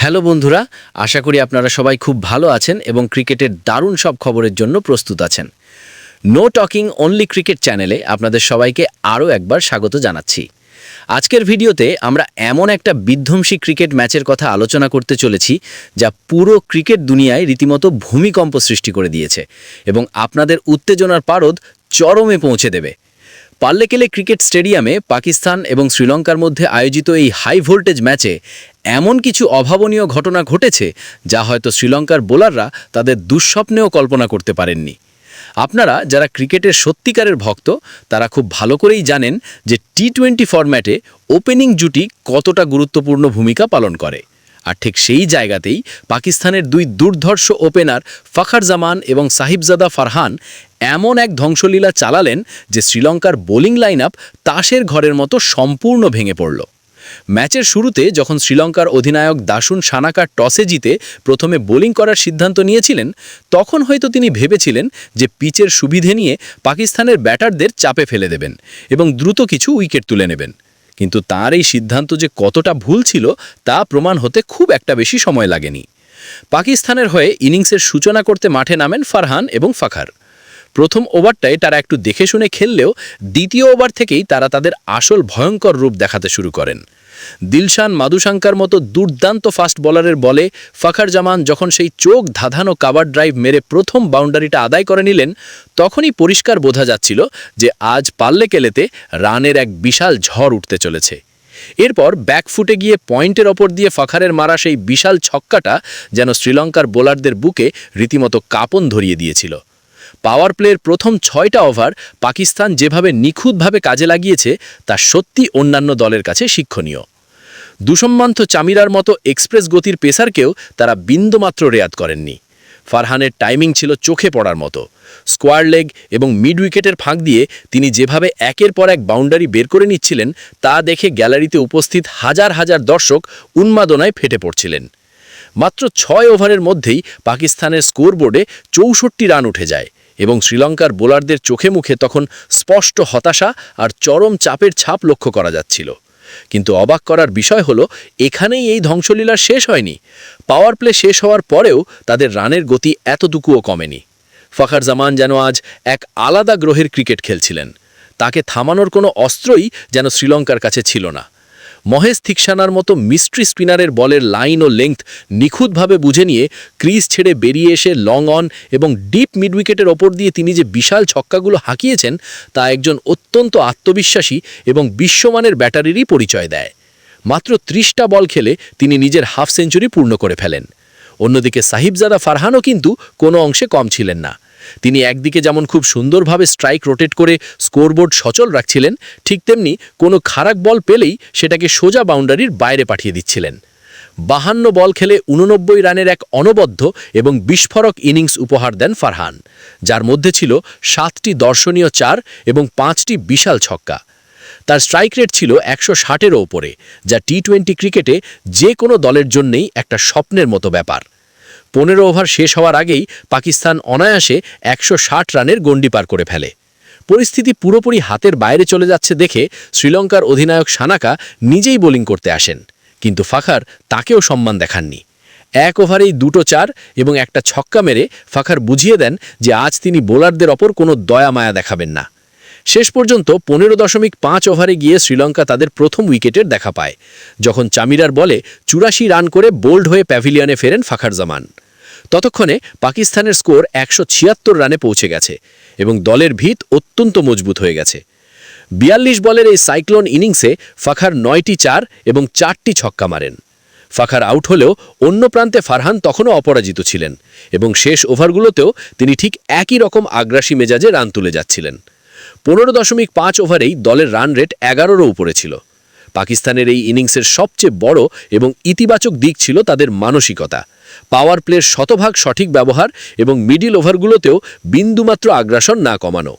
Hello বন্ধুরা, আশা করি আপনারা সবাই খুব ভালো আছেন এবং ক্রিকেটের দারুণ সব খবরের জন্য প্রস্তুত আছেন। নো টকিং অনলি ক্রিকেট চ্যানেলে আপনাদের সবাইকে আরও একবার স্বাগত জানাচ্ছি। আজকের ভিডিওতে আমরা এমন একটা বিধ্বংসী ক্রিকেট ম্যাচের কথা আলোচনা করতে চলেছি যা পুরো ক্রিকেট দুনিয়ায় রীতিমতো ভূমিকম্প সৃষ্টি করে দিয়েছে এবং আপনাদের উত্তেজনার পারদ চরমে পৌঁছে দেবে। পাল্লেকেলে ক্রিকেট স্টেডিয়ামে পাকিস্তান এবং শ্রীলঙ্কার মধ্যে আয়োজিত এই হাই ভোল্টেজ ম্যাচে এমন কিছু অভাবনীয় ঘটনা ঘটেছে যা হয়তো শ্রীলঙ্কার বোলাররা তাদের দুঃস্বপ্নেও কল্পনা করতে পারেননি। আপনারা যারা ক্রিকেটের সত্যিকারের ভক্ত তারা খুব ভালো করেই জানেন যে টি-20 ফরম্যাটে ওপেনিং জুটি কতটা গুরুত্বপূর্ণ ভূমিকা পালন করে। আর ঠিক সেই জায়গাতেই পাকিস্তানের দুই দুর্ধর্ষ ওপেনার ফখর জামান এবং সাহিবজাদা ফারহান এমন এক ধ্বংসলীলা চালালেন যে শ্রীলঙ্কার বোলিং লাইন আপ তাসের ঘরের মতো সম্পূর্ণ ভেঙে পড়ল। ম্যাচের শুরুতে যখন শ্রীলঙ্কার অধিনায়ক দাসুন সানাকা টসে জিতে প্রথমে বোলিং করার সিদ্ধান্ত নিয়েছিলেন, তখন হয়তো তিনি ভেবেছিলেন যে পিচের সুবিধে নিয়ে পাকিস্তানের ব্যাটারদের চাপে ফেলে দেবেন এবং দ্রুত কিছু উইকেট তুলে নেবেন। কিন্তু তার এই সিদ্ধান্ত যে কতটা ভুল ছিল তা প্রমাণ হতে খুব একটা বেশি সময় লাগেনি। পাকিস্তানের হয়ে ইনিংসের সূচনা করতে মাঠে নামেন ফারহান এবং ফখর। প্রথম ওভারটায় তারা একটু দেখে শুনে খেললেও দ্বিতীয় ওভার থেকেই তারা তাদের আসল ভয়ঙ্কর রূপ দেখাতে শুরু করেন। দিলশান মাদুশাঙ্কার মতো দুর্দান্ত ফাস্ট বলারের বলে ফখর জামান যখন সেই চোখ ধাঁধানো কাভার ড্রাইভ মেরে প্রথম বাউন্ডারিটা আদায় করে নিলেন, তখনই পরিষ্কার বোঝা যাচ্ছিল যে আজ পাল্লেকেলেতে রানের এক বিশাল ঝড় উঠতে চলেছে। এরপর ব্যাকফুটে গিয়ে পয়েন্টের ওপর দিয়ে ফখরের মারা সেই বিশাল ছক্কাটা যেন শ্রীলঙ্কার বোলারদের বুকে রীতিমতো কাঁপন ধরিয়ে দিয়েছিল। পাওয়ার প্লের প্রথম 6টা ওভার পাকিস্তান যেভাবে নিখুঁতভাবে কাজে লাগিয়েছে তা সত্যি অন্যান্য দলের কাছে শিক্ষণীয়। দুসম্মান্ত চামিরার মতো এক্সপ্রেস গতির পেসারকেও তারা বিন্দুমাত্র রেয়াত করেননি। ফারহানের টাইমিং ছিল চোখে পড়ার মতো। স্কোয়ার লেগ এবং মিড উইকেটের ফাঁক দিয়ে তিনি যেভাবে একের পর এক বাউন্ডারি বের করে নিচ্ছিলেন তা দেখে গ্যালারিতে উপস্থিত হাজার হাজার দর্শক উন্মাদনায় ফেটে পড়ছিলেন। মাত্র 6 ওভারের মধ্যেই পাকিস্তানের স্কোরবোর্ডে 64 রান উঠে যায় এবং শ্রীলঙ্কার বোলারদের চোখে মুখে তখন স্পষ্ট হতাশা আর চরম চাপের ছাপ লক্ষ্য করা যাচ্ছিল। কিন্তু অবাক করার বিষয় হলো এখানেই এই ধ্বংসলীলা শেষ হয়নি। পাওয়ার প্লে শেষ হওয়ার পরেও তাদের রানের গতি এতটুকুও কমেনি। ফখর জামান যেন আজ এক আলাদা গ্রহের ক্রিকেট খেলছিলেন। তাকে থামানোর কোনো অস্ত্রই যেন শ্রীলঙ্কার কাছে ছিল না। মহেশ থিকসানার মতো মিস্ট্রি স্পিনারের বলের লাইন ও লেংথ নিখুঁতভাবে বুঝে নিয়ে ক্রিজ ছেড়ে বেরিয়ে এসে লং অন এবং ডিপ মিড উইকেটের ওপর দিয়ে তিনি যে বিশাল ছক্কাগুলো হাঁকিয়েছেন তা একজন অত্যন্ত আত্মবিশ্বাসী এবং বিশ্বমানের ব্যাটারেরই পরিচয় দেয়। মাত্র 30টা বল খেলে তিনি নিজের হাফ সেঞ্চুরি পূর্ণ করে ফেলেন। অন্যদিকে সাহিবজাদা ফারহানও কিন্তু কোনো অংশে কম ছিলেন না। তিনি একদিকে যেমন খুব সুন্দরভাবে স্ট্রাইক রোটেট করে স্কোরবোর্ড সচল রাখছিলেন, ঠিক তেমনি কোনো খারাপ বল পেলেই সেটাকে সোজা বাউন্ডারির বাইরে পাঠিয়ে দিচ্ছিলেন। 52 বল খেলে 89 রানের এক অনবদ্য এবং বিস্ফোরক ইনিংস উপহার দেন ফারহান, যার মধ্যে ছিল 7টি দর্শনীয় 4 এবং 5টি বিশাল ছক্কা। তার স্ট্রাইক রেট ছিল 160-এরও ওপরে, যা টি-20 ক্রিকেটে যে কোনো দলের জন্যই একটা স্বপ্নের মতো ব্যাপার। 15 ওভার শেষ হওয়ার আগেই পাকিস্তান অনায়াসে 160 রানের গণ্ডি পার করে ফেলে। পরিস্থিতি পুরোপুরি হাতের বাইরে চলে যাচ্ছে দেখে শ্রীলঙ্কার অধিনায়ক সানাকা নিজেই বোলিং করতে আসেন, কিন্তু ফখর তাকেও সম্মান দেখাননি। 1 ওভারেই 2টো 4 এবং একটা ছক্কা মেরে ফখর বুঝিয়ে দেন যে আজ তিনি বোলারদের ওপর কোনো দয়া মায়া দেখাবেন না। শেষ পর্যন্ত 15.5 ওভারে গিয়ে শ্রীলঙ্কা তাদের প্রথম উইকেটের দেখা পায়, যখন চামিরার বলে 84 রান করে বোল্ড হয়ে প্যাভিলিয়নে ফেরেন ফখর জামান। ততক্ষণে পাকিস্তানের স্কোর 176 রানে পৌঁছে গেছে এবং দলের ভিত অত্যন্ত মজবুত হয়ে গেছে। 42 বলের এই সাইক্লোন ইনিংসে ফখর 9টি 4 এবং 4টি ছক্কা মারেন। ফখর আউট হলেও অন্য প্রান্তে ফারহান তখনও অপরাজিত ছিলেন এবং শেষ ওভারগুলোতেও তিনি ঠিক একই রকম আগ্রাসী মেজাজে রান তুলে যাচ্ছিলেন। 15.5 ওভারেই দলের রান রেট 11-রও উপরে ছিল। পাকিস্তানের এই ইনিংসের সবচেয়ে বড় এবং ইতিবাচক দিক ছিল তাদের মানসিকতা। পাওয়ার প্লের শতভাগ সঠিক ব্যবহার এবং মিডিল ওভারগুলোতেও বিন্দুমাত্র আগ্রাসন না কমানো।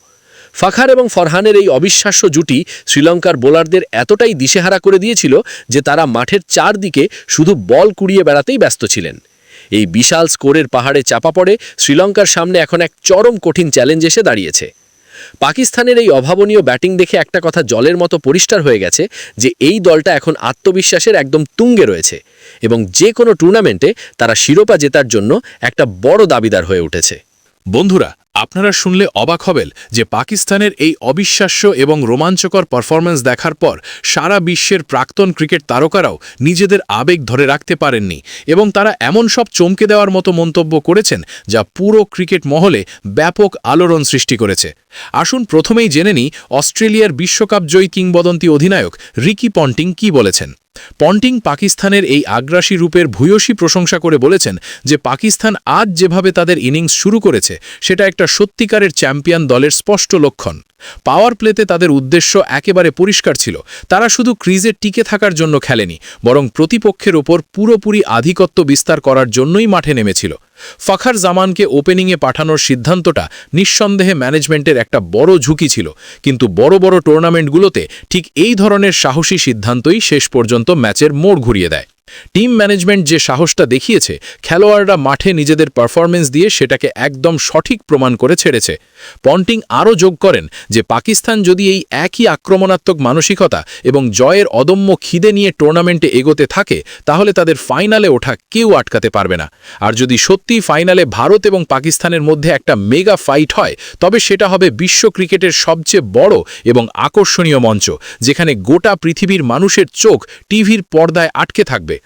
ফখর এবং ফারহানের এই অবিশ্বাস্য জুটি শ্রীলঙ্কার বোলারদের এতটাই দিশেহারা করে দিয়েছিল যে তারা মাঠের চারদিকে শুধু বল কুড়িয়ে বেড়াতেই ব্যস্ত ছিলেন। এই বিশাল স্কোরের পাহাড়ে চাপা পড়ে শ্রীলঙ্কার সামনে এখন এক চরম কঠিন চ্যালেঞ্জ এসে দাঁড়িয়েছে। পাকিস্তানের এই অভাবনীয় ব্যাটিং দেখে একটা কথা জলের মতো পরিষ্কার হয়ে গেছে যে এই দলটা এখন আত্মবিশ্বাসের একদম তুঙ্গে রয়েছে এবং যে কোনো টুর্নামেন্টে তারা শিরোপা জেতার জন্য একটা বড় দাবিদার হয়ে উঠেছে। বন্ধুরা, আপনারা শুনলে অবাক হবেন যে পাকিস্তানের এই অবিশ্বাস্য এবং রোমাঞ্চকর পারফরম্যান্স দেখার পর সারা বিশ্বের প্রাক্তন ক্রিকেট তারকারাও নিজেদের আবেগ ধরে রাখতে পারেননি এবং তারা এমন সব চমকে দেওয়ার মতো মন্তব্য করেছেন যা পুরো ক্রিকেট মহলে ব্যাপক আলোড়ন সৃষ্টি করেছে। আসুন প্রথমেই জেনে নিই অস্ট্রেলিয়ার বিশ্বকাপ জয়ী কিংবদন্তি অধিনায়ক রিকি পন্টিং কী বলেছেন। পন্টিং পাকিস্তানের এই আগ্রাসী রূপের ভূয়সী প্রশংসা করে বলেছেন যে পাকিস্তান আজ যেভাবে তাদের ইনিংস শুরু করেছে সেটা একটা সত্যিকারের চ্যাম্পিয়ন দলের স্পষ্ট লক্ষণ। পাওয়ার প্লেতে তাদের উদ্দেশ্য একেবারে পরিষ্কার ছিল, তারা শুধু ক্রিজে টিকে থাকার জন্য খেলেনি, বরং প্রতিপক্ষের ওপর পুরোপুরি আধিপত্য বিস্তার করার জন্যই মাঠে নেমেছিল। ফখর জামানকে ওপেনিংয়ে পাঠানোর সিদ্ধান্তটা নিঃসন্দেহে ম্যানেজমেন্টের একটা বড় ঝুঁকি ছিল, কিন্তু বড় বড় টুর্নামেন্টগুলোতে ঠিক এই ধরনের সাহসী সিদ্ধান্তই শেষ পর্যন্ত ম্যাচের মোড় ঘুরিয়ে দেয়। টিম ম্যানেজমেন্ট যে সাহসটা দেখিয়েছে, খেলোয়াড়রা মাঠে নিজেদের পারফরমেন্স দিয়ে সেটাকে একদম সঠিক প্রমাণ করে ছেড়েছে। পন্টিং আরও যোগ করেন যে পাকিস্তান যদি এই একই আক্রমণাত্মক মানসিকতা এবং জয়ের অদম্য খিদে নিয়ে টুর্নামেন্টে এগোতে থাকে তাহলে তাদের ফাইনালে ওঠা কেউ আটকাতে পারবে না। আর যদি সত্যি ফাইনালে ভারত এবং পাকিস্তানের মধ্যে একটা মেগা ফাইট হয় তবে সেটা হবে বিশ্ব ক্রিকেটের সবচেয়ে বড় এবং আকর্ষণীয় মঞ্চ, যেখানে গোটা পৃথিবীর মানুষের চোখ টিভির পর্দায় আটকে থাকবে।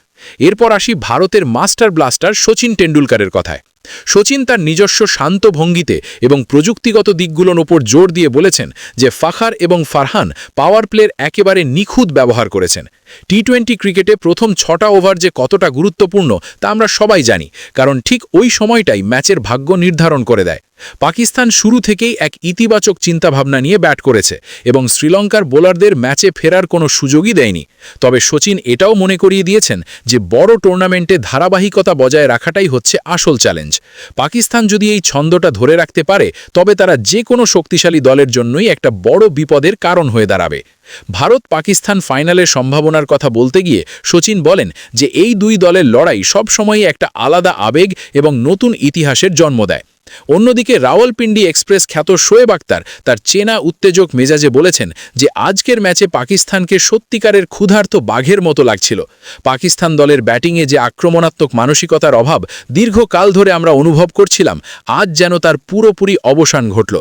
এরপর আসি ভারতের মাস্টার ব্লাস্টার শচীন টেন্ডুলকারের কথায়। শচীন তার নিজস্ব শান্ত ভঙ্গিতে এবং প্রযুক্তিগত দিকগুলোর ওপর জোর দিয়ে বলেছেন যে ফখর এবং ফারহান পাওয়ার প্লের একেবারে নিখুঁত ব্যবহার করেছেন। টি-20 ক্রিকেটে প্রথম 6টা ওভার যে কতটা গুরুত্বপূর্ণ তা আমরা সবাই জানি, কারণ ঠিক ওই সময়টাই ম্যাচের ভাগ্য নির্ধারণ করে দেয়। পাকিস্তান শুরু থেকেই এক ইতিবাচক চিন্তাভাবনা নিয়ে ব্যাট করেছে এবং শ্রীলঙ্কার বোলারদের ম্যাচে ফেরার কোনো সুযোগই দেয়নি। তবে শচীন এটাও মনে করিয়ে দিয়েছেন যে বড় টুর্নামেন্টে ধারাবাহিকতা বজায় রাখাটাই হচ্ছে আসল চ্যালেঞ্জ। পাকিস্তান যদি এই ছন্দটা ধরে রাখতে পারে তবে তারা যে কোনো শক্তিশালী দলের জন্যই একটা বড় বিপদের কারণ হয়ে দাঁড়াবে। ভারত পাকিস্তান ফাইনালের সম্ভাবনার কথা বলতে গিয়ে শচীন বলেন যে এই দুই দলের লড়াই সবসময়ই একটা আলাদা আবেগ এবং নতুন ইতিহাসের জন্ম দেয়। অন্যদিকে রাওয়ালপিন্ডি এক্সপ্রেস খ্যাত শোয়েব আখতার তার চেনা উত্তেজক মেজাজে বলেছেন যে আজকের ম্যাচে পাকিস্তানকে সত্যিকারের ক্ষুধার্ত বাঘের মতো লাগছিল। পাকিস্তান দলের ব্যাটিংয়ে যে আক্রমণাত্মক মানসিকতার অভাব দীর্ঘকাল ধরে আমরা অনুভব করছিলাম, আজ যেন তার পুরোপুরি অবসান ঘটল।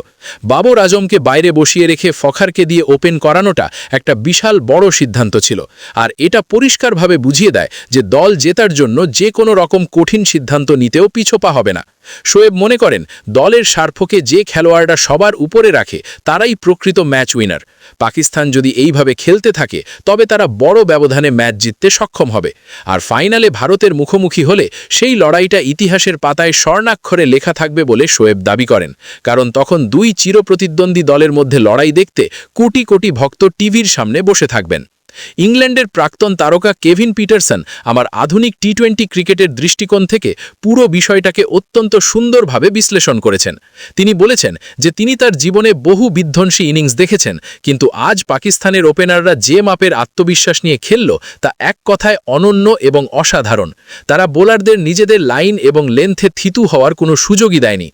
বাবর আজমকে বাইরে বসিয়ে রেখে ফখরকে দিয়ে ওপেন করানোটা একটা বিশাল বড় সিদ্ধান্ত ছিল, আর এটা পরিষ্কারভাবে বুঝিয়ে দেয় যে দল জেতার জন্য যে কোনো রকম কঠিন সিদ্ধান্ত নিতেও পিছোপা হবে না। শোয়েব মনে করেন দলের স্বার্থকে যে খেলোয়াড়রা সবার উপরে রাখে তারাই প্রকৃত ম্যাচ উইনার। পাকিস্তান যদি এইভাবে খেলতে থাকে তবে তারা বড় ব্যবধানে ম্যাচ জিততে সক্ষম হবে, আর ফাইনালে ভারতের মুখোমুখি হলে সেই লড়াইটা ইতিহাসের পাতায় স্বর্ণাক্ষরে লেখা থাকবে বলে শোয়েব দাবি করেন, কারণ তখন দুই চিরপ্রতিদ্বন্দ্বী দলের মধ্যে লড়াই দেখতে কোটি কোটি ভক্ত টিভির সামনে বসে থাকবেন। ইংল্যান্ডের প্রাক্তন তারকা কেভিন পিটারসন আমার আধুনিক টি-20 ক্রিকেটের দৃষ্টিকোণ থেকে পুরো বিষয়টাকে অত্যন্ত সুন্দরভাবে বিশ্লেষণ করেছেন। তিনি বলেছেন যে তিনি তার জীবনে বহু বিধ্বংসী ইনিংস দেখেছেন, কিন্তু আজ পাকিস্তানের ওপেনাররা যে মাপের আত্মবিশ্বাস নিয়ে খেলল তা এক কথায় অনন্য এবং অসাধারণ। তারা বোলারদের নিজেদের লাইন এবং লেন্থে থিতু হওয়ার কোনো সুযোগই দেয়নি।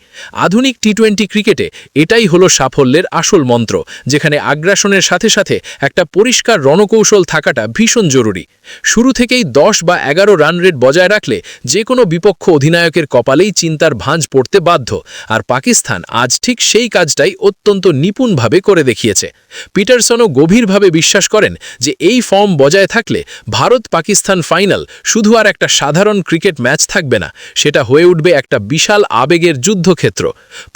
আধুনিক টি-20 ক্রিকেটে এটাই হলো সাফল্যের আসল মন্ত্র, যেখানে আগ্রাসনের সাথে সাথে একটা পরিষ্কার রণকৌশল থাকাটা ভীষণ জরুরি। শুরু থেকেই 10 বা 11 রান রেট বজায় রাখলে যে কোনো বিপক্ষ অধিনায়কের কপালেই চিন্তার ভাঁজ পড়তে বাধ্য, আর পাকিস্তান আজ ঠিক সেই কাজটাই অত্যন্ত নিপুণভাবে করে দেখিয়েছে। পিটারসনও গভীরভাবে বিশ্বাস করেন যে এই ফর্ম বজায় থাকলে ভারত পাকিস্তান ফাইনাল শুধু আর একটা সাধারণ ক্রিকেট ম্যাচ থাকবে না, সেটা হয়ে উঠবে একটা বিশাল আবেগের যুদ্ধক্ষেত্র।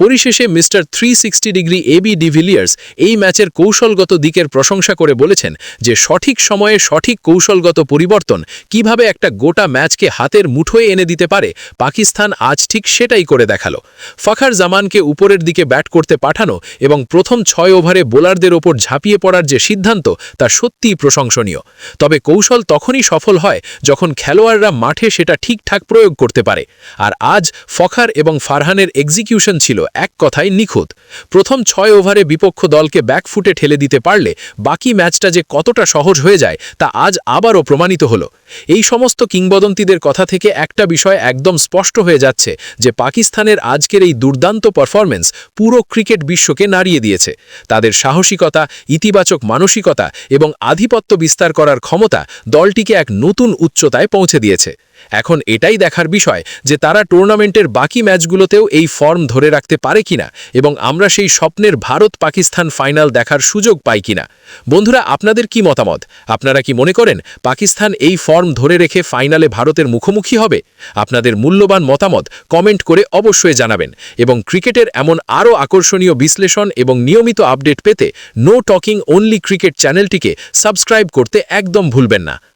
পরিশেষে মিস্টার 360 ডিগ্রি এবি ডিভিলিয়ার্স এই ম্যাচের কৌশলগত দিকের প্রশংসা করে বলেছেন যে সঠিক সময়ে সঠিক কৌশলগত পরিবর্তন কিভাবে একটা গোটা ম্যাচকে হাতের মুঠোয় এনে দিতে পারে, পাকিস্তান আজ ঠিক সেটাই করে দেখালো। ফখর জামানকে উপরের দিকে ব্যাট করতে পাঠানো এবং প্রথম 6 ওভারে বোলারদের ওপর ঝাঁপিয়ে পড়ার যে সিদ্ধান্ত তা সত্যিই প্রশংসনীয়। তবে কৌশল তখনই সফল হয় যখন খেলোয়াড়রা মাঠে সেটা ঠিকঠাক প্রয়োগ করতে পারে, আর আজ ফখর এবং ফারহানের এক্সিকিউশন ছিল এক কথায় নিখুঁত। প্রথম 6 ওভারে বিপক্ষ দলকে ব্যাকফুটে ঠেলে দিতে পারলে বাকি ম্যাচটা যে কতটা সহজ সহজ হয়ে যায় তা আজ আবারও প্রমাণিত হলো। এই সমস্ত কিংবদন্তিদের কথা থেকে একটা বিষয় একদম স্পষ্ট হয়ে যাচ্ছে যে পাকিস্তানের আজকের এই দুর্দান্ত পারফরম্যান্স পুরো ক্রিকেট বিশ্বকে নাড়িয়ে দিয়েছে। তাদের সাহসিকতা, ইতিবাচক মানসিকতা এবং আধিপত্য বিস্তার করার ক্ষমতা দলটিকে এক নতুন উচ্চতায় পৌঁছে দিয়েছে। এখন এটাই দেখার বিষয় যে তারা টুর্নামেন্টের বাকি ম্যাচগুলোতেও এই ফর্ম ধরে রাখতে পারে কিনা এবং আমরা সেই স্বপ্নের ভারত-পাকিস্তান ফাইনাল দেখার সুযোগ পাই কিনা। বন্ধুরা, আপনাদের কি মতামত? আপনারা কি মনে করেন পাকিস্তান এই ফর্ম ধরে রেখে ফাইনালে ভারতের মুখোমুখি হবে? আপনাদের মূল্যবান মতামত কমেন্ট করে অবশ্যই জানাবেন এবং ক্রিকেটের এমন আরও আকর্ষণীয় বিশ্লেষণ এবং নিয়মিত আপডেট পেতে নো টকিং অনলি ক্রিকেট চ্যানেলটিকে সাবস্ক্রাইব করতে একদম ভুলবেন না।